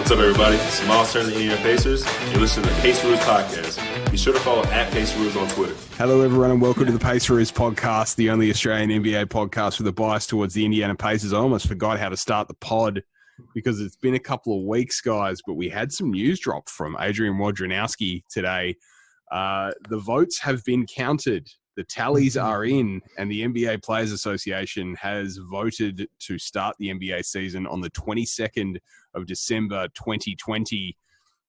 What's up, everybody? It's Miles Turner, the Indiana Pacers. You're listening to the Paceroos Podcast. Be sure to follow @Paceroos on Twitter. Hello, everyone, and welcome to the Paceroos Podcast, the only Australian NBA podcast with a bias towards the Indiana Pacers. I almost forgot how to start the pod because it's been a couple of weeks, guys, but we had some news drop from Adrian Wojnarowski today. The votes have been counted. The tallies are in, and the NBA Players Association has voted to start the NBA season on the 22nd of December 2020.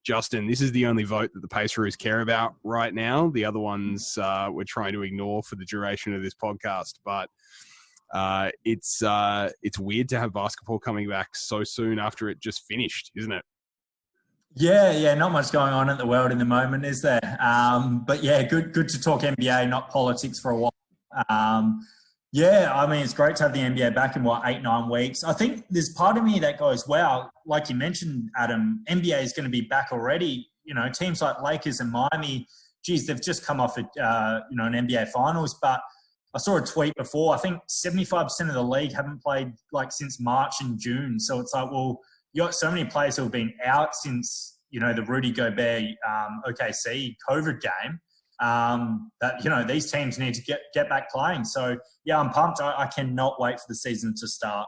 Justin, this is the only vote that the Paceroos care about right now. The other ones we're trying to ignore for the duration of this podcast, but it's weird to have basketball coming back so soon after it just finished, isn't it? Yeah, not much going on in the world in the moment, is there? But yeah, good to talk NBA, not politics for a while. It's great to have the NBA back in 8-9 weeks. I think there's part of me that goes, wow, like you mentioned, Adam, NBA is going to be back already. You know, teams like Lakers and Miami, geez, they've just come off an NBA Finals. But I saw a tweet before. I think 75% of the league haven't played since March and June. So it's like, well, you got so many players who have been out since, the Rudy Gobert OKC COVID game that, these teams need to get back playing. So, yeah, I'm pumped. I cannot wait for the season to start.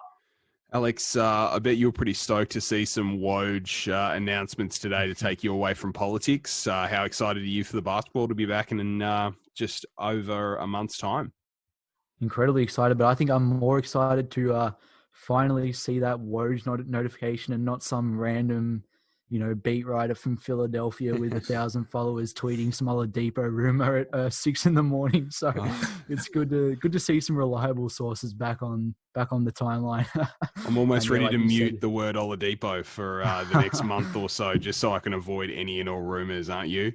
Alex, I bet you were pretty stoked to see some Woj announcements today to take you away from politics. How excited are you for the basketball to be back in just over a month's time? Incredibly excited, but I think I'm more excited to finally see that Woj notification and not some random, beat writer from Philadelphia with 1,000 followers tweeting some Oladipo rumor at 6 a.m. So it's good to see some reliable sources back on the timeline. I'm almost ready to mute the word Oladipo for the next month or so, just so I can avoid any and all rumors, aren't you?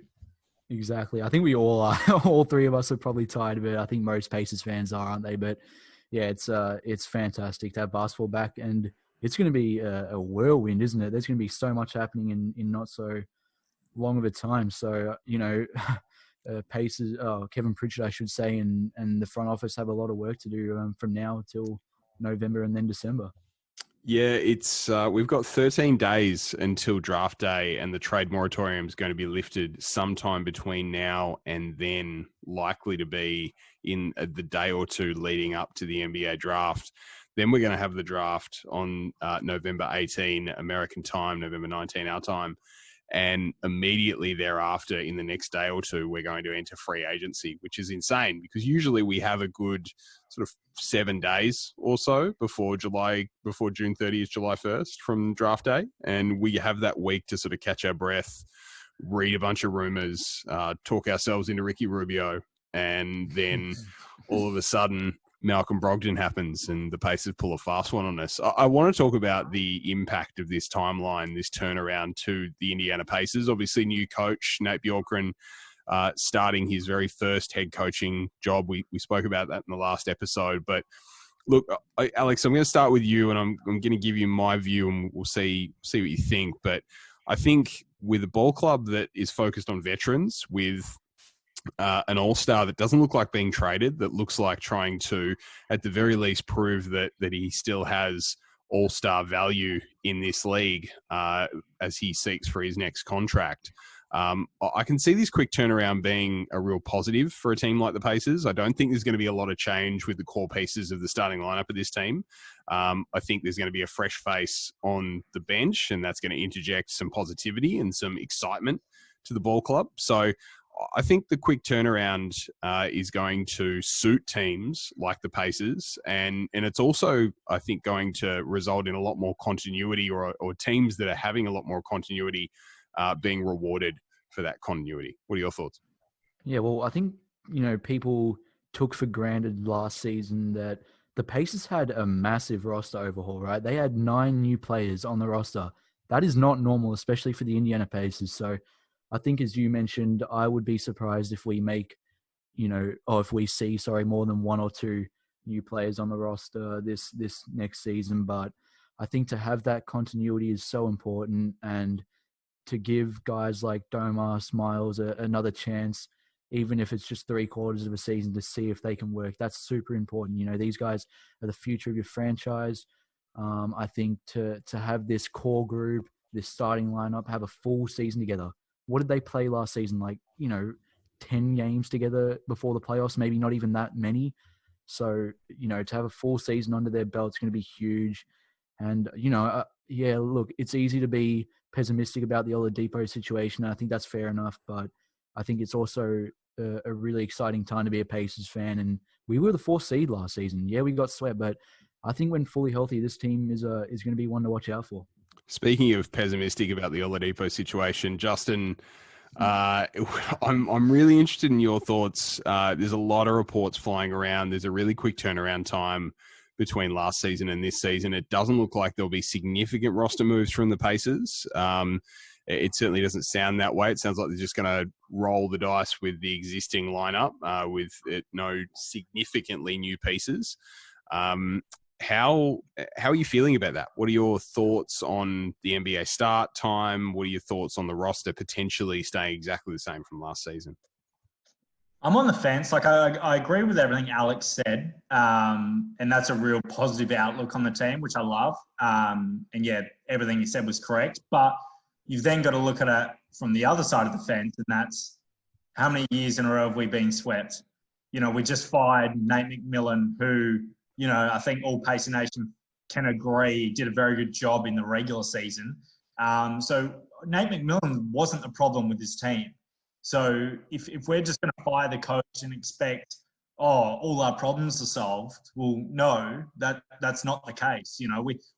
Exactly. I think we all are. All three of us are probably tired of it. I think most Pacers fans are, aren't they? But yeah, it's fantastic to have basketball back, and it's going to be a whirlwind, isn't it? There's going to be so much happening in not so long of a time. So, Pacers, Kevin Pritchard, I should say, and the front office have a lot of work to do from now till November and then December. Yeah, it's we've got 13 days until draft day, and the trade moratorium is going to be lifted sometime between now and then, likely to be in the day or two leading up to the NBA draft. Then we're going to have the draft on November 18 American time, November 19 our time. And immediately thereafter, in the next day or two, we're going to enter free agency, which is insane because usually we have a good sort of 7 days or so before June 30th, July 1st from draft day. And we have that week to sort of catch our breath, read a bunch of rumors, talk ourselves into Ricky Rubio. And then all of a sudden, Malcolm Brogdon happens and the Pacers pull a fast one on us. I want to talk about the impact of this timeline, this turnaround to the Indiana Pacers. Obviously, new coach, Nate Bjorkgren, starting his very first head coaching job. We spoke about that in the last episode. But look, Alex, I'm going to start with you, and I'm going to give you my view, and we'll see what you think. But I think with a ball club that is focused on veterans, with an all-star that doesn't look like being traded, that looks like trying to, at the very least, prove that he still has all-star value in this league as he seeks for his next contract. I can see this quick turnaround being a real positive for a team like the Pacers. I don't think there's going to be a lot of change with the core pieces of the starting lineup of this team. I think there's going to be a fresh face on the bench, and that's going to interject some positivity and some excitement to the ball club. So I think the quick turnaround is going to suit teams like the Pacers, and it's also, I think, going to result in a lot more continuity or teams that are having a lot more continuity being rewarded for that continuity. What are your thoughts? Yeah, well, I think, people took for granted last season that the Pacers had a massive roster overhaul, right? They had 9 new players on the roster. That is not normal, especially for the Indiana Pacers. So I think, as you mentioned, I would be surprised if we see more than 1 or 2 new players on the roster this next season. But I think to have that continuity is so important, and to give guys like Domas, Miles another chance, even if it's just 3/4 of a season, to see if they can work. That's super important. These guys are the future of your franchise. I think to have this core group this starting lineup, have a full season together. What did they play last season? 10 games together before the playoffs, maybe not even that many. So, to have a full season under their belt is going to be huge. And, look, it's easy to be pessimistic about the Oladipo situation. I think that's fair enough, but I think it's also a really exciting time to be a Pacers fan. And we were the 4th seed last season. Yeah, we got swept, but I think when fully healthy, this team is going to be one to watch out for. Speaking of pessimistic about the Oladipo situation, Justin, I'm really interested in your thoughts. There's a lot of reports flying around. There's a really quick turnaround time between last season and this season. It doesn't look like there'll be significant roster moves from the Pacers. It certainly doesn't sound that way. It sounds like they're just going to roll the dice with the existing lineup with no significantly new pieces. How are you feeling about that? What are your thoughts on the NBA start time? What are your thoughts on the roster potentially staying exactly the same from last season? I'm on the fence. I agree with everything Alex said. And that's a real positive outlook on the team, which I love. And yeah, everything he said was correct. But you've then got to look at it from the other side of the fence, and that's how many years in a row have we been swept? We just fired Nate McMillan, who, I think all Pacer Nation can agree did a very good job in the regular season. So Nate McMillan wasn't the problem with this team. So if we're just going to fire the coach and expect, all our problems are solved, well, no, that's not the case.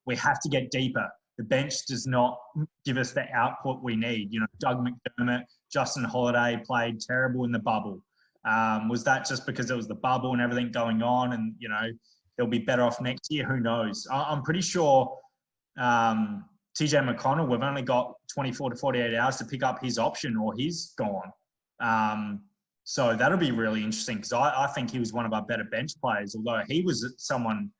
We have to get deeper. The bench does not give us the output we need. Doug McDermott, Justin Holiday played terrible in the bubble. Was that just because it was the bubble and everything going on and, they'll be better off next year? Who knows? I'm pretty sure TJ McConnell, we've only got 24 to 48 hours to pick up his option or he's gone. So that'll be really interesting because I think he was one of our better bench players, although he was someone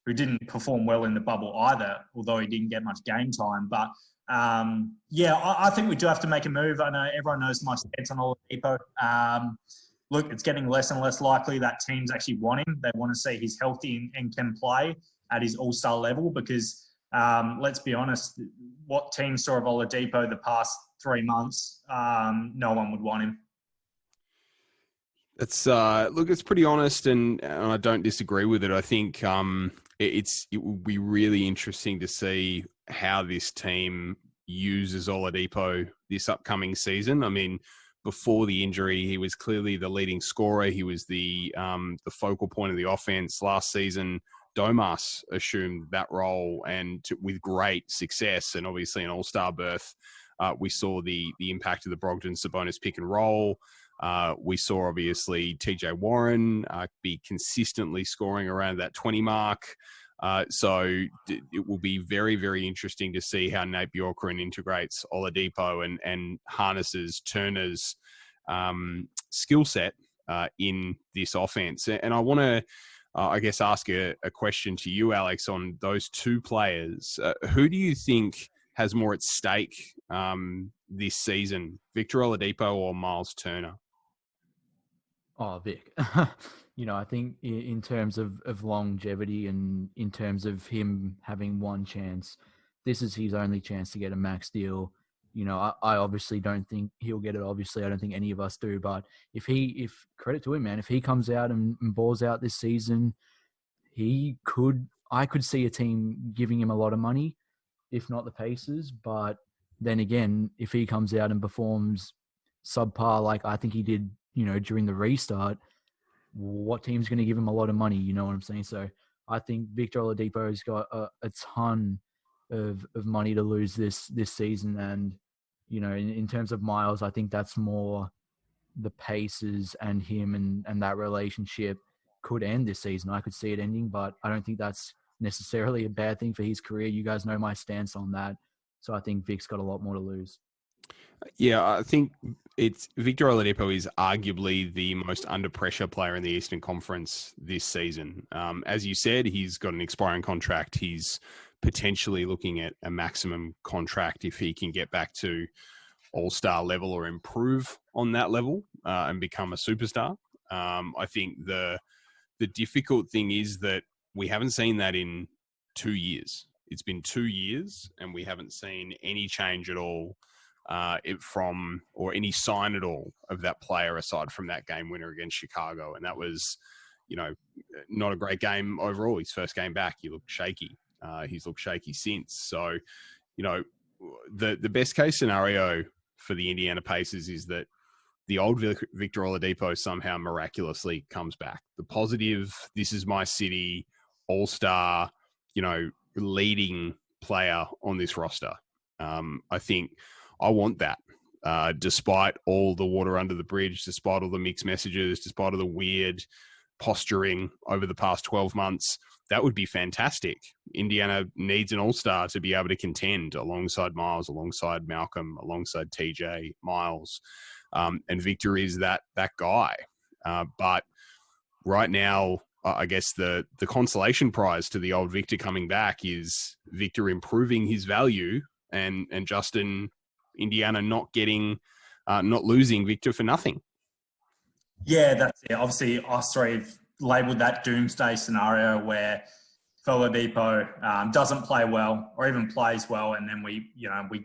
who didn't perform well in the bubble either, although he didn't get much game time. But, I think we do have to make a move. I know everyone knows my stance on Oladipo. Look, it's getting less and less likely that teams actually want him. They want to see he's healthy and can play at his all-star level because, let's be honest, what team saw of Oladipo the past 3 months, no one would want him. It's it's pretty honest, and I don't disagree with it. I think it will be really interesting to see how this team uses Oladipo this upcoming season. I mean, before the injury, he was clearly the leading scorer. He was the focal point of the offense last season. Domas assumed that role with great success, and obviously an all-star berth. We saw the impact of the Brogdon-Sabonis pick and roll. We saw, obviously, TJ Warren be consistently scoring around that 20 mark. So it will be very, very interesting to see how Nate Bjorkgren integrates Oladipo and harnesses Turner's skill set in this offense. And I want to, ask a question to you, Alex, on those two players. Who do you think has more at stake this season, Victor Oladipo or Miles Turner? Oh, Vic. I think in terms of longevity and in terms of him having one chance, this is his only chance to get a max deal. I obviously don't think he'll get it. Obviously, I don't think any of us do. But if credit to him, man, if he comes out and balls out this season, I could see a team giving him a lot of money, if not the Pacers. But then again, if he comes out and performs subpar like I think he did, during the restart, what team's going to give him a lot of money? You know what I'm saying? So I think Victor Oladipo has got a ton of money to lose this season. And, in terms of Miles, I think that's more the Pacers and him and that relationship could end this season. I could see it ending, but I don't think that's necessarily a bad thing for his career. You guys know my stance on that. So I think Vic's got a lot more to lose. Yeah, I think Victor Oladipo is arguably the most under pressure player in the Eastern Conference this season. As you said, he's got an expiring contract. He's potentially looking at a maximum contract if he can get back to all-star level or improve on that level and become a superstar. I think the difficult thing is that we haven't seen that in 2 years. it's been 2 years and we haven't seen any change at all or any sign at all of that player aside from that game winner against Chicago. And that was, not a great game overall. His first game back, he looked shaky. He's looked shaky since. So, the best case scenario for the Indiana Pacers is that the old Victor Oladipo somehow miraculously comes back. The positive, this is my city, all-star, leading player on this roster. I think I want that. Despite all the water under the bridge, despite all the mixed messages, despite all the weird posturing over the past 12 months, that would be fantastic. Indiana needs an all-star to be able to contend alongside Miles, alongside Malcolm, alongside TJ, Miles. And Victor is that guy. But right now, I guess the consolation prize to the old Victor coming back is Victor improving his value and Justin, Indiana not losing Victor for nothing. Yeah, that's it. Obviously, us three have labelled that doomsday scenario where Oladipo doesn't play well or even plays well, and then we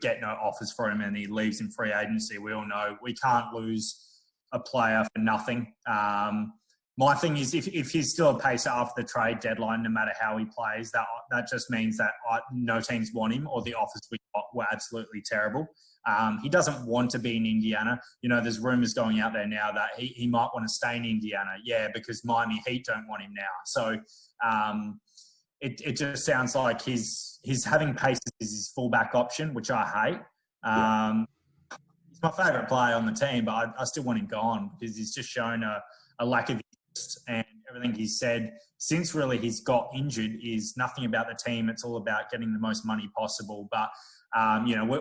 get no offers for him and he leaves in free agency. We all know we can't lose a player for nothing. My thing is if he's still a Pacer after the trade deadline, no matter how he plays, that just means that no teams want him or the offers we got were absolutely terrible. He doesn't want to be in Indiana. There's rumours going out there now that he might want to stay in Indiana. Yeah, because Miami Heat don't want him now. So it just sounds like he's having Pacers as his fullback option, which I hate. He's my favourite player on the team, but I still want him gone because he's just shown a lack of interest, and everything he's said since really he's got injured is nothing about the team. It's all about getting the most money possible. But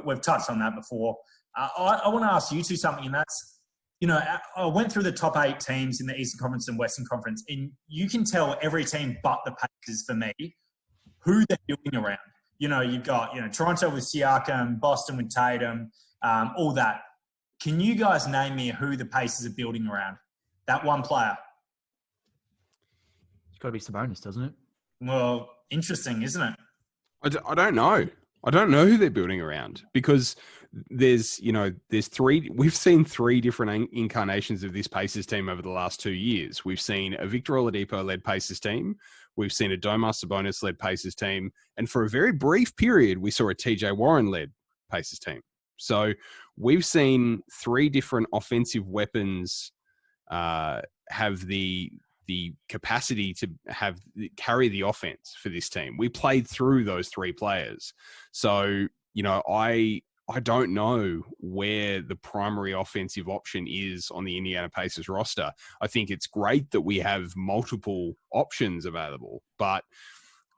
we've touched on that before. I want to ask you two something, and that's, I went through the top 8 teams in the Eastern Conference and Western Conference, and you can tell every team but the Pacers, for me, who they're building around. You've got, Toronto with Siakam, Boston with Tatum, all that. Can you guys name me who the Pacers are building around? That one player. It's got to be Sabonis, doesn't it? Well, interesting, isn't it? I don't know. I don't know who they're building around because there's 3. We've seen 3 different incarnations of this Pacers team over the last 2 years. We've seen a Victor Oladipo-led Pacers team. We've seen a Domas Sabonis-led Pacers team. And for a very brief period, we saw a TJ Warren-led Pacers team. So we've seen 3 different offensive weapons have the capacity to carry the offense for this team. We played through those 3 players. So, I don't know where the primary offensive option is on the Indiana Pacers roster. I think it's great that we have multiple options available, but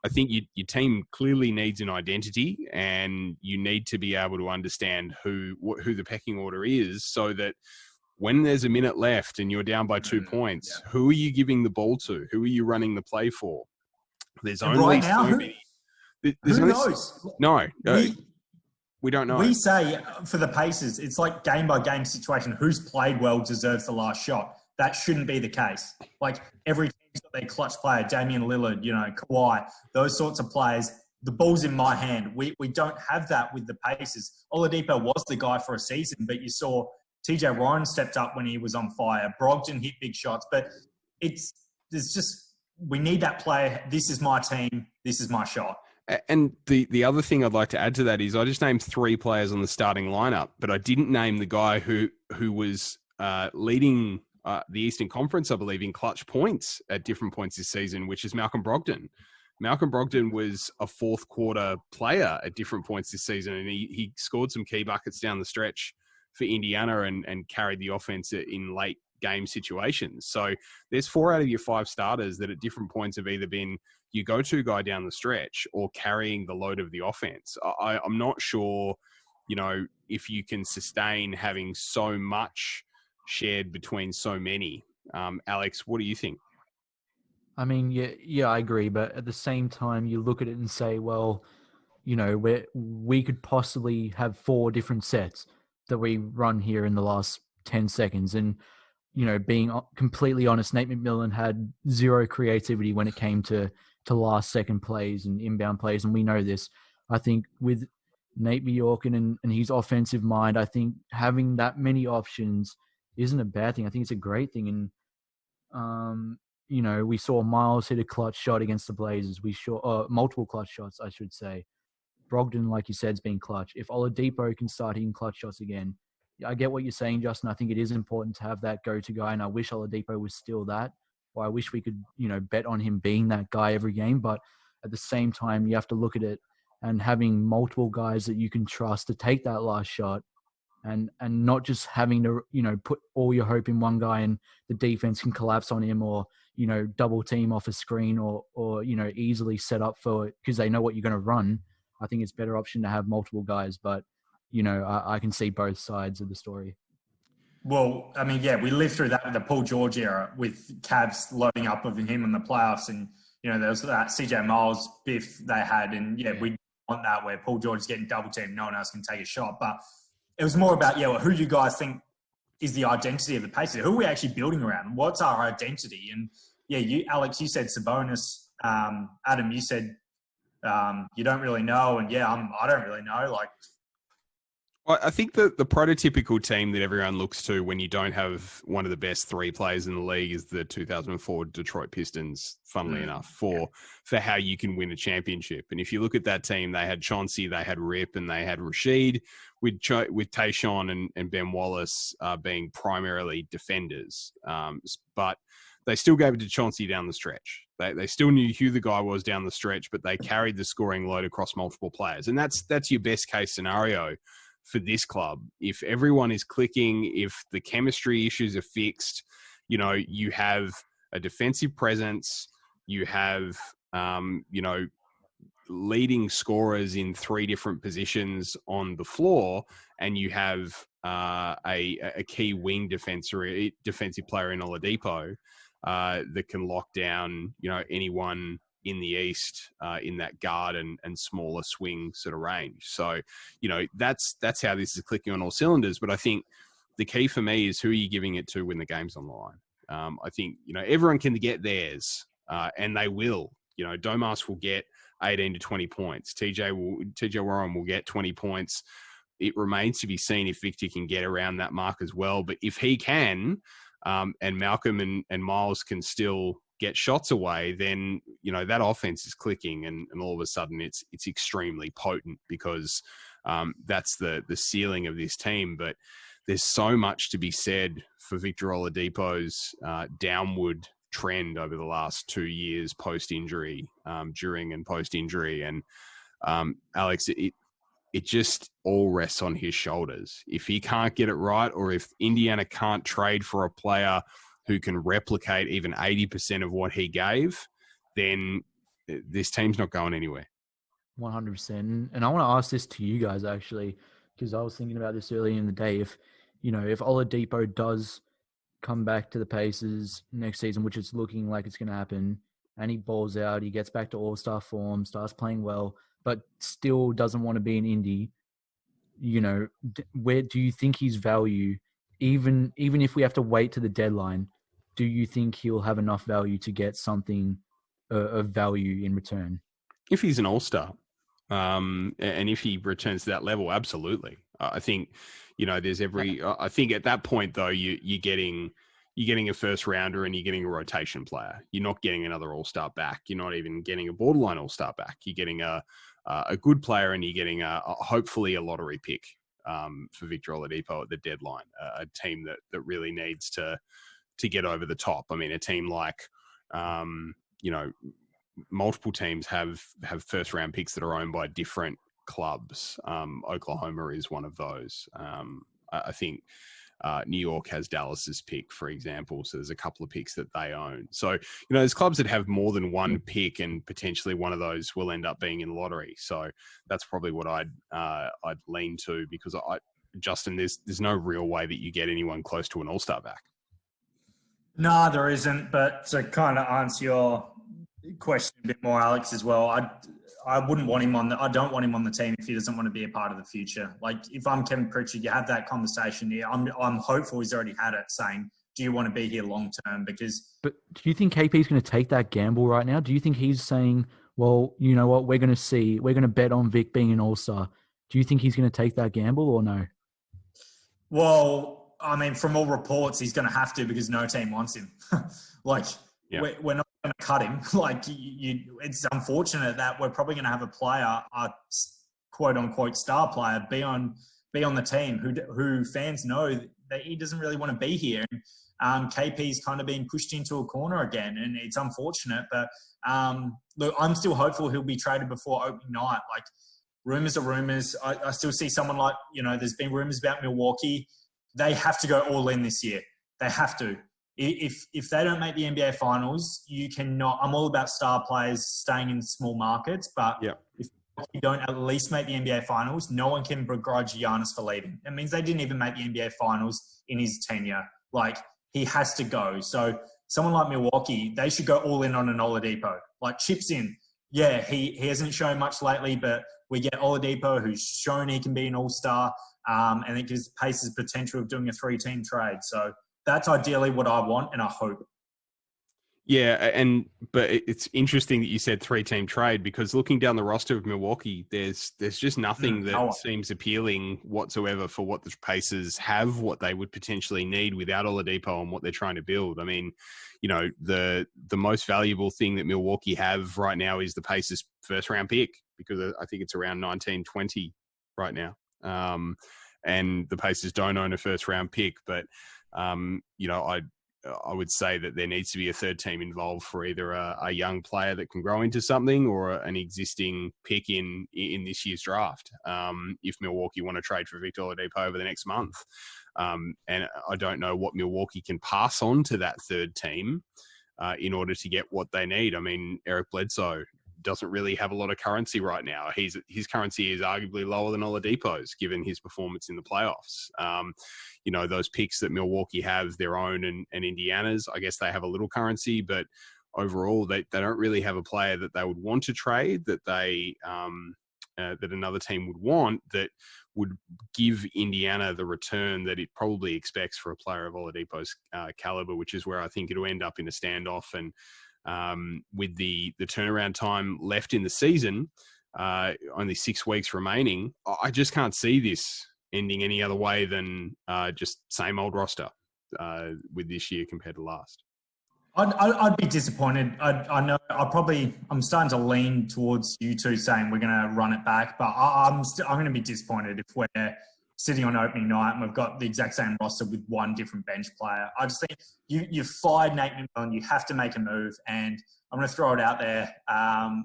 I think your team clearly needs an identity, and you need to be able to understand who the pecking order is, so that when there's a minute left and you're down by 2 points, who are you giving the ball to? Who are you running the play for? There's only right now, so many. Who knows? No, we don't know. We say for the Pacers, it's like game-by-game situation. Who's played well deserves the last shot. That shouldn't be the case. Like, every team's got their clutch player, Damian Lillard, Kawhi, those sorts of players. The ball's in my hand. We don't have that with the Pacers. Oladipo was the guy for a season, but you saw TJ Warren stepped up when he was on fire. Brogdon hit big shots, but we need that player. This is my team. This is my shot. And the other thing I'd like to add to that is I just named 3 players on the starting lineup, but I didn't name the guy who was leading the Eastern Conference, I believe, in clutch points at different points this season, which is Malcolm Brogdon. Malcolm Brogdon was a 4th quarter player at different points this season, and he scored some key buckets down the stretch for Indiana and carried the offense in late game situations. So there's 4 out of your 5 starters that at different points have either been your go-to guy down the stretch or carrying the load of the offense. I'm not sure, if you can sustain having so much shared between so many. Alex, what do you think? I mean, yeah, I agree. But at the same time, you look at it and say, well, we could possibly have 4 different sets that we run here in the last 10 seconds. And, being completely honest, Nate McMillan had 0 creativity when it came to to last second plays and inbound plays, and we know this. I think with Nate Bjorken and his offensive mind, I think having that many options isn't a bad thing. I think it's a great thing. And, we saw Miles hit a clutch shot against the Blazers. We saw multiple clutch shots, I should say. Brogdon, like you said, has been clutch. If Oladipo can start hitting clutch shots again, I get what you're saying, Justin. I think it is important to have that go-to guy, and I wish Oladipo was still that. Or I wish we could, bet on him being that guy every game. But at the same time, you have to look at it and having multiple guys that you can trust to take that last shot, and not just having to, put all your hope in one guy and the defense can collapse on him, or, double team off a screen, or easily set up for it because they know what you're going to run. I think it's a better option to have multiple guys, but, I can see both sides of the story. Well, I mean, yeah, we lived through that with the Paul George era with Cavs loading up of him in the playoffs, and, there was that CJ Miles biff they had, and, yeah, we want that where Paul George is getting double teamed, no one else can take a shot. But it was more about, who do you guys think is the identity of the Pacers? Who are we actually building around? What's our identity? And, Alex, you said Sabonis. Adam, you said you don't really know, and I don't really know. I think that the prototypical team that everyone looks to when you don't have one of the best three players in the league is the 2004 Detroit Pistons, funnily enough, for how you can win a championship. And if you look at that team, they had Chauncey, they had Rip, and they had Rashid, with Tayshaun and Ben Wallace being primarily defenders. But they still gave it to Chauncey down the stretch. They still knew who the guy was down the stretch, but they carried the scoring load across multiple players. And that's your best case scenario for this club. If everyone is clicking, if the chemistry issues are fixed, you have a defensive presence, you have, leading scorers in three different positions on the floor, and you have a key wing defensive player in Oladipo that can lock down, anyone in the East in that guard and smaller swing sort of range. So, that's how this is clicking on all cylinders. But I think the key for me is who are you giving it to when the game's on the line? I think, everyone can get theirs and they will. Domas will get 18 to 20 points. TJ Warren will get 20 points. It remains to be seen if Victor can get around that mark as well. But if he can, and Malcolm and Miles can still get shots away, then, that offense is clicking and all of a sudden it's extremely potent because that's the ceiling of this team. But there's so much to be said for Victor Oladipo's downward trend over the last 2 years post-injury, during and post-injury. And Alex, it just all rests on his shoulders. If he can't get it right, or if Indiana can't trade for a player who can replicate even 80% of what he gave, then this team's not going anywhere. 100%. And I want to ask this to you guys, actually, because I was thinking about this earlier in the day. If Oladipo does come back to the Pacers next season, which it's looking like it's going to happen, and he balls out, he gets back to all-star form, starts playing well, but still doesn't want to be in Indy, where do you think his value, even if we have to wait to the deadline, do you think he'll have enough value to get something of value in return? If he's an all-star, and if he returns to that level, absolutely. I think, there's I think at that point though, you're getting a first rounder and you're getting a rotation player. You're not getting another all-star back. You're not even getting a borderline all-star back. You're getting a good player, and you're getting hopefully a lottery pick for Victor Oladipo at the deadline. A team that really needs to get over the top. I mean, a team like, multiple teams have first round picks that are owned by different clubs. Oklahoma is one of those. I think New York has Dallas's pick, for example. So there's a couple of picks that they own. So, there's clubs that have more than one pick, and potentially one of those will end up being in the lottery. So that's probably what I'd lean to, because Justin, there's no real way that you get anyone close to an all-star back. No, there isn't. But to kind of answer your question a bit more, Alex, as well, I wouldn't want him I don't want him on the team if he doesn't want to be a part of the future. Like, if I'm Kevin Pritchard, you have that conversation here. I'm hopeful he's already had it, saying, do you want to be here long term? But do you think KP is going to take that gamble right now? Do you think he's saying, well, you know what, we're going to bet on Vic being an all-star? Do you think he's going to take that gamble or no? Well, I mean, from all reports, he's going to have to because no team wants him. We're not going to cut him. It's unfortunate that we're probably going to have a player, a quote-unquote star player, be on the team who fans know that he doesn't really want to be here. KP's kind of being pushed into a corner again, and it's unfortunate. But look, I'm still hopeful he'll be traded before opening night. Like, rumors are rumors. I still see someone like, there's been rumors about Milwaukee. They have to go all in this year. They have to. If they don't make the NBA Finals, you cannot. I'm all about star players staying in small markets, but if you don't at least make the NBA Finals, no one can begrudge Giannis for leaving. It means they didn't even make the NBA Finals in his tenure. Like, he has to go. So someone like Milwaukee, they should go all in on an Oladipo. Like, chips in. Yeah, he hasn't shown much lately, but we get Oladipo, who's shown he can be an all-star, and it gives Pacers potential of doing a 3-team trade. So that's ideally what I want, and I hope. Yeah, but it's interesting that you said 3-team trade, because looking down the roster of Milwaukee, there's just nothing that seems appealing whatsoever for what the Pacers have, what they would potentially need without Oladipo and what they're trying to build. I mean, the most valuable thing that Milwaukee have right now is the Pacers' first-round pick, because I think it's around 19-20 right now. And the Pacers don't own a first-round pick, but I would say that there needs to be a third team involved for either a young player that can grow into something or an existing pick in this year's draft. If Milwaukee want to trade for Victor Oladipo over the next month. And I don't know what Milwaukee can pass on to that third team in order to get what they need. I mean, Eric Bledsoe doesn't really have a lot of currency right now. His currency is arguably lower than Oladipo's, given his performance in the playoffs. Those picks that Milwaukee have, their own and Indiana's, I guess they have a little currency, but overall they don't really have a player that they would want to trade, that that another team would want, that would give Indiana the return that it probably expects for a player of Oladipo's caliber, which is where I think it'll end up in a standoff. And with the turnaround time left in the season, only 6 weeks remaining, I just can't see this ending any other way than just same old roster with this year compared to last. I'd be disappointed. I know I'm starting to lean towards you two saying we're going to run it back, but I'm going to be disappointed if we're sitting on opening night and we've got the exact same roster with one different bench player. I just think you've fired Nate McMillan. You have to make a move, and I'm going to throw it out there.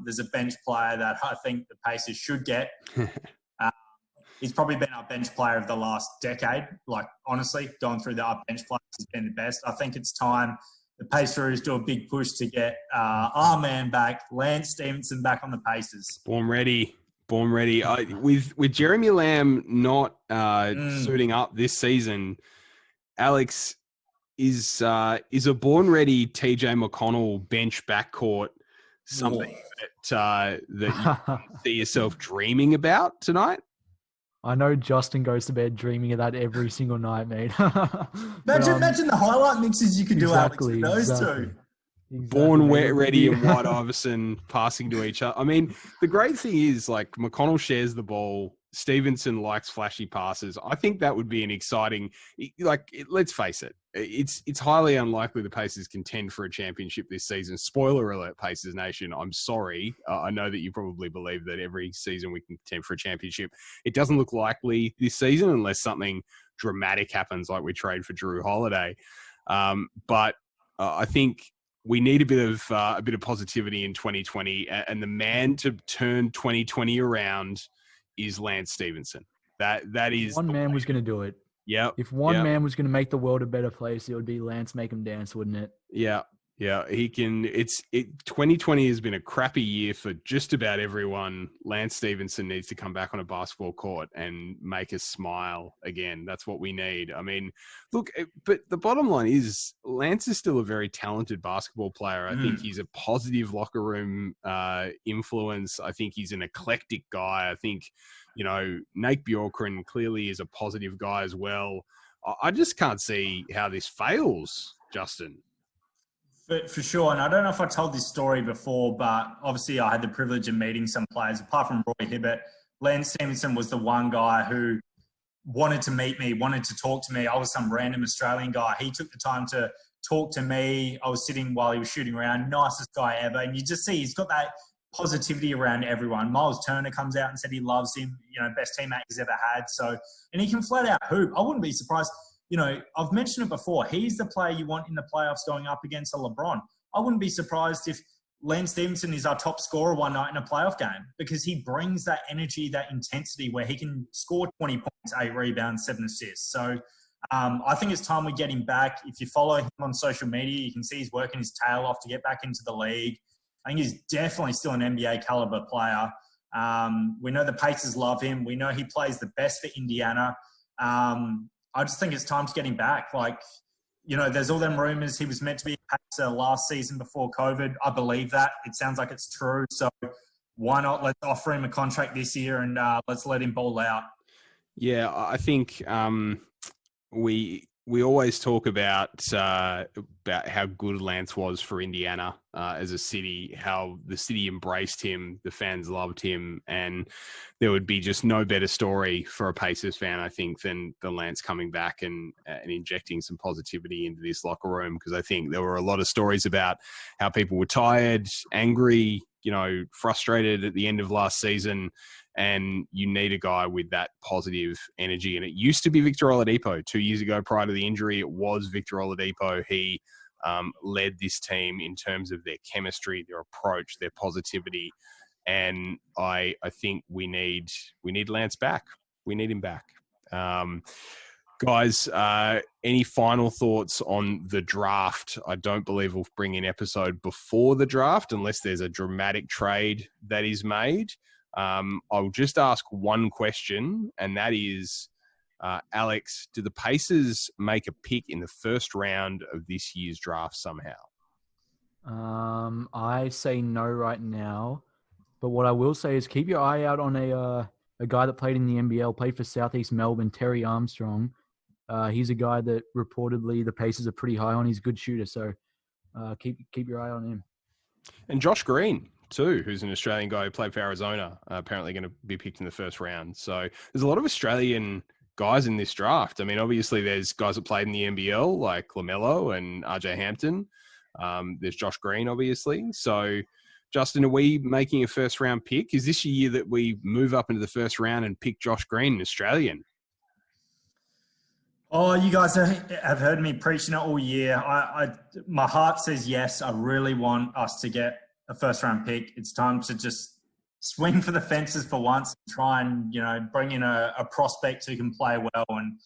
There's a bench player that I think the Pacers should get. He's probably been our bench player of the last decade. Like, honestly, going through our bench players, he's been the best. I think it's time the Paceroos do a big push to get our man back, Lance Stevenson, back on the Pacers. Born ready. With Jeremy Lamb not suiting up this season, Alex, is a born ready TJ McConnell bench backcourt something that you see yourself dreaming about tonight? I know Justin goes to bed dreaming of that every single night, mate. Imagine the highlight mixes you could do, exactly, Alex, with those two. Exactly. Born ready and White Iverson passing to each other. I mean, the great thing is, like, McConnell shares the ball. Stevenson likes flashy passes. I think that would be an exciting, let's face it, it's highly unlikely the Pacers contend for a championship this season. Spoiler alert, Pacers Nation. I'm sorry. I know that you probably believe that every season we can contend for a championship. It doesn't look likely this season unless something dramatic happens, like we trade for Drew Holiday. But I think we need a bit of positivity in 2020, and the man to turn 2020 around is Lance Stevenson. That is one man was going to do it. Yeah. If one man was going to make the world a better place, it would be Lance Make Him Dance, wouldn't it? Yeah. He can. 2020 has been a crappy year for just about everyone. Lance Stevenson needs to come back on a basketball court and make us smile again. That's what we need. I mean, look, but the bottom line is Lance is still a very talented basketball player. I think he's a positive locker room influence. I think he's an eclectic guy. I think, Nate Bjorkgren clearly is a positive guy as well. I just can't see how this fails, Justin. For sure. And I don't know if I told this story before, but obviously I had the privilege of meeting some players. Apart from Roy Hibbert, Lance Stevenson was the one guy who wanted to meet me, wanted to talk to me. I was some random Australian guy. He took the time to talk to me. I was sitting while he was shooting around. Nicest guy ever. And you just see he's got that positivity around everyone. Miles Turner comes out and said he loves him, best teammate he's ever had. So, and he can flat out hoop. I wouldn't be surprised. I've mentioned it before. He's the player you want in the playoffs going up against a LeBron. I wouldn't be surprised if Lance Stevenson is our top scorer one night in a playoff game, because he brings that energy, that intensity where he can score 20 points, 8 rebounds, 7 assists. So I think it's time we get him back. If you follow him on social media, you can see he's working his tail off to get back into the league. I think he's definitely still an NBA caliber player. We know the Pacers love him. We know he plays the best for Indiana. I just think it's time to get him back. There's all them rumors he was meant to be a Pacer last season before COVID. I believe that. It sounds like it's true. So why not? Let's offer him a contract this year and let's let him ball out. Yeah, I think we always talk about how good Lance was for Indiana as a city, how the city embraced him, the fans loved him, and there would be just no better story for a Pacers fan, I think, than Lance coming back and injecting some positivity into this locker room, because I think there were a lot of stories about how people were tired, angry, frustrated at the end of last season. And you need a guy with that positive energy. And it used to be Victor Oladipo 2 years ago prior to the injury. It was Victor Oladipo. He led this team in terms of their chemistry, their approach, their positivity. And I think we need Lance back. We need him back. Guys, any final thoughts on the draft? I don't believe we'll bring an episode before the draft unless there's a dramatic trade that is made. I'll just ask one question, and that is, Alex, do the Pacers make a pick in the first round of this year's draft somehow? I say no right now, but what I will say is keep your eye out on a guy that played in the NBL, played for Southeast Melbourne, Terry Armstrong. He's a guy that reportedly the Pacers are pretty high on. He's a good shooter, so keep your eye on him. And Josh Green too, who's an Australian guy who played for Arizona, apparently going to be picked in the first round. So there's a lot of Australian guys in this draft. I mean, obviously there's guys that played in the NBL like LaMelo and RJ Hampton. There's Josh Green, obviously. So, Justin, are we making a first round pick? Is this a year that we move up into the first round and pick Josh Green, an Australian? Oh, you guys have heard me preaching it all year. My heart says yes. I really want us to get a first-round pick. It's time to just swing for the fences for once and try and bring in a prospect who can play well. And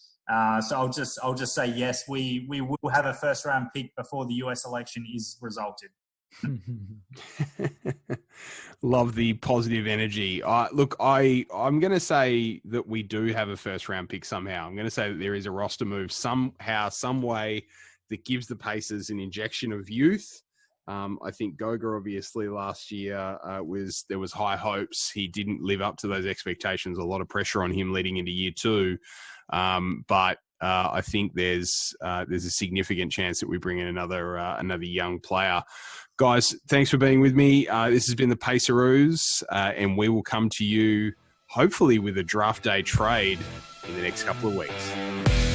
so I'll just say yes. We will have a first-round pick before the US election is resulted. Love the positive energy. Look, I'm going to say that we do have a first-round pick somehow. I'm going to say that there is a roster move somehow, some way that gives the Pacers an injection of youth. I think Goga, obviously, last year there was high hopes. He didn't live up to those expectations. A lot of pressure on him leading into year two. But I think there's a significant chance that we bring in another young player. Guys, thanks for being with me. This has been the Paceroos, and we will come to you hopefully with a draft day trade in the next couple of weeks.